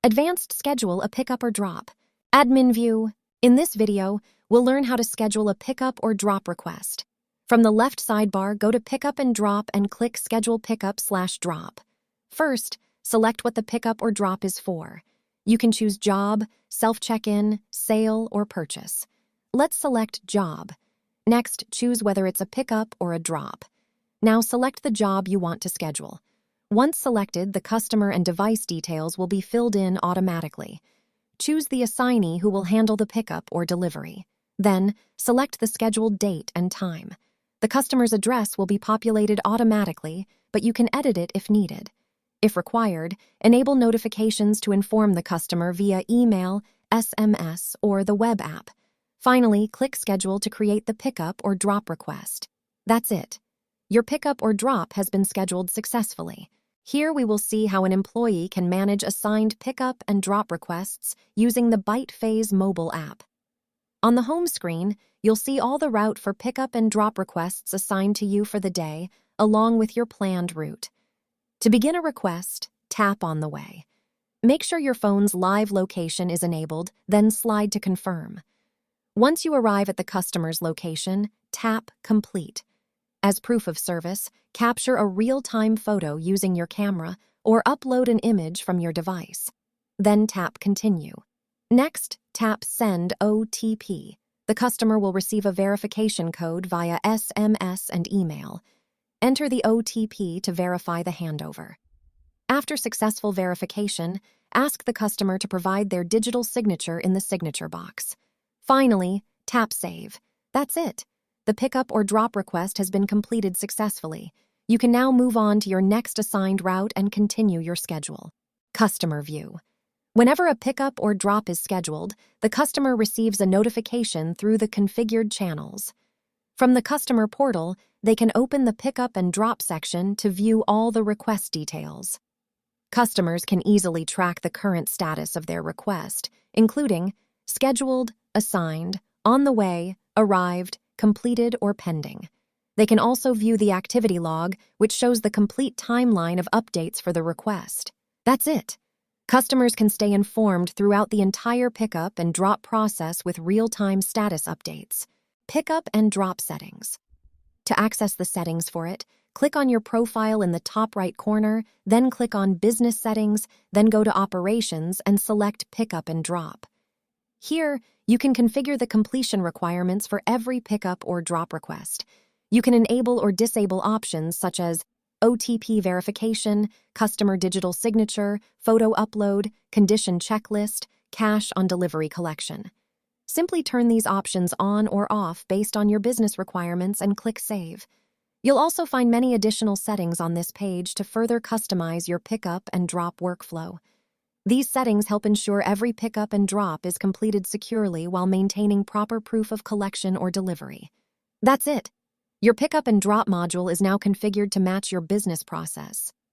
Advanced schedule a pickup or drop. Admin view. In this video, we'll learn how to schedule a pickup or drop request. From the left sidebar, go to Pickup and Drop and click Schedule Pickup/Drop. First, select what the pickup or drop is for. You can choose job, self-check-in, sale, or purchase. Let's select job. Next, choose whether it's a pickup or a drop. Now select the job you want to schedule. Once selected, the customer and device details will be filled in automatically. Choose the assignee who will handle the pickup or delivery. Then, select the scheduled date and time. The customer's address will be populated automatically, but you can edit it if needed. If required, enable notifications to inform the customer via email, SMS, or the web app. Finally, click Schedule to create the pickup or drop request. That's it. Your pickup or drop has been scheduled successfully. Here we will see how an employee can manage assigned pickup and drop requests using the BytePhase mobile app. On the home screen, you'll see all the route for pickup and drop requests assigned to you for the day, along with your planned route. To begin a request, tap on the way. Make sure your phone's live location is enabled, then slide to confirm. Once you arrive at the customer's location, tap Complete. As proof of service, capture a real-time photo using your camera or upload an image from your device. Then tap Continue. Next, tap Send OTP. The customer will receive a verification code via SMS and email. Enter the OTP to verify the handover. After successful verification, ask the customer to provide their digital signature in the signature box. Finally, tap Save. That's it. The pickup or drop request has been completed successfully. You can now move on to your next assigned route and continue your schedule. Customer view. Whenever a pickup or drop is scheduled, the customer receives a notification through the configured channels. From the customer portal, they can open the pickup and drop section to view all the request details. Customers can easily track the current status of their request, including scheduled, assigned, on the way, arrived, completed, or pending. They can also view the activity log, which shows the complete timeline of updates for the request. That's it. Customers can stay informed throughout the entire pickup and drop process with real-time status updates. Pickup and drop settings. To access the settings for it, click on your profile in the top right corner, then click on Business Settings, then go to Operations and select Pickup and Drop. Here, you can configure the completion requirements for every pickup or drop request. You can enable or disable options such as OTP verification, customer digital signature, photo upload, condition checklist, cash on delivery collection. Simply turn these options on or off based on your business requirements and click Save. You'll also find many additional settings on this page to further customize your pickup and drop workflow. These settings help ensure every pickup and drop is completed securely while maintaining proper proof of collection or delivery. That's it. Your pickup and drop module is now configured to match your business process.